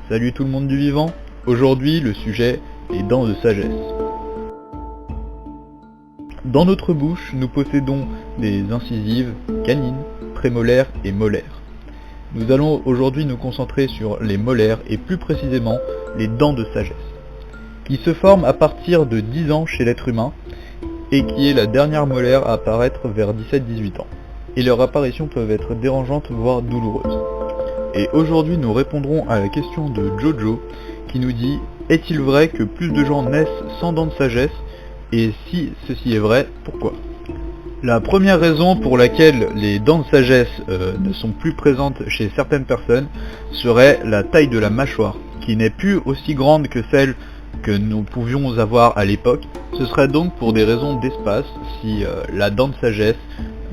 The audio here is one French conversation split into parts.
Salut tout le monde du vivant. Aujourd'hui, le sujet est dents de sagesse. Dans notre bouche, nous possédons des incisives canines, prémolaires et molaires. Nous allons aujourd'hui nous concentrer sur les molaires et plus précisément les dents de sagesse, qui se forment à partir de 10 ans chez l'être humain et qui est la dernière molaire à apparaître vers 17-18 ans. Et leur apparition peuvent être dérangeantes voire douloureuses. Et aujourd'hui nous répondrons à la question de Jojo qui nous dit: est-il vrai que plus de gens naissent sans dents de sagesse? Et si ceci est vrai, pourquoi? La première raison pour laquelle les dents de sagesse ne sont plus présentes chez certaines personnes serait la taille de la mâchoire, qui n'est plus aussi grande que celle que nous pouvions avoir à l'époque. Ce serait donc pour des raisons d'espace si la dent de sagesse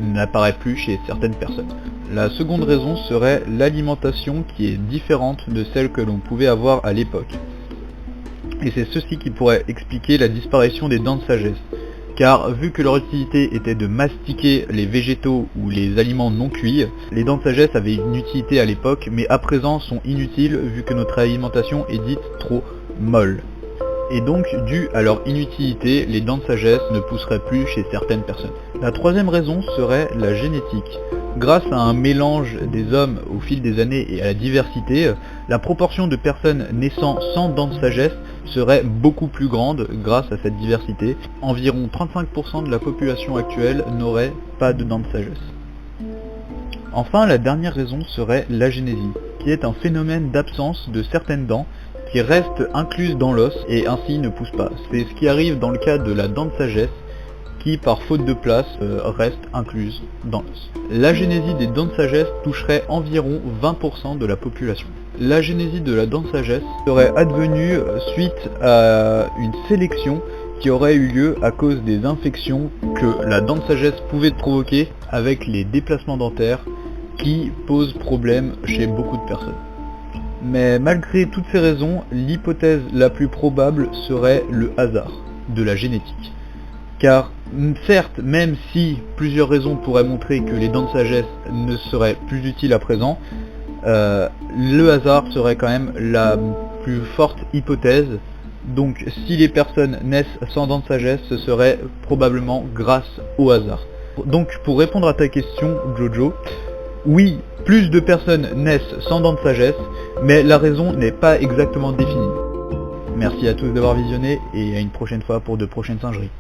n'apparaît plus chez certaines personnes. La seconde raison serait l'alimentation qui est différente de celle que l'on pouvait avoir à l'époque. Et c'est ceci qui pourrait expliquer la disparition des dents de sagesse. Car vu que leur utilité était de mastiquer les végétaux ou les aliments non cuits, les dents de sagesse avaient une utilité à l'époque, mais à présent sont inutiles vu que notre alimentation est dite trop molle. Et donc, dû à leur inutilité, les dents de sagesse ne pousseraient plus chez certaines personnes. La troisième raison serait la génétique. Grâce à un mélange des hommes au fil des années et à la diversité, la proportion de personnes naissant sans dents de sagesse serait beaucoup plus grande grâce à cette diversité. Environ 35% de la population actuelle n'aurait pas de dents de sagesse. Enfin, la dernière raison serait l'agénésie, qui est un phénomène d'absence de certaines dents qui restent incluses dans l'os et ainsi ne poussent pas. C'est ce qui arrive dans le cas de la dent de sagesse qui, par faute de place, reste incluse dans l'os. L'agénésie des dents de sagesse toucherait environ 20% de la population. L'agénésie de la dent de sagesse serait advenue suite à une sélection qui aurait eu lieu à cause des infections que la dent de sagesse pouvait provoquer avec les déplacements dentaires qui posent problème chez beaucoup de personnes. Mais malgré toutes ces raisons, l'hypothèse la plus probable serait le hasard de la génétique. Car certes, même si plusieurs raisons pourraient montrer que les dents de sagesse ne seraient plus utiles à présent, le hasard serait quand même la plus forte hypothèse. Donc si les personnes naissent sans dents de sagesse, ce serait probablement grâce au hasard. Donc pour répondre à ta question, Jojo, oui, plus de personnes naissent sans dents de sagesse, mais la raison n'est pas exactement définie. Merci à tous d'avoir visionné et à une prochaine fois pour de prochaines singeries.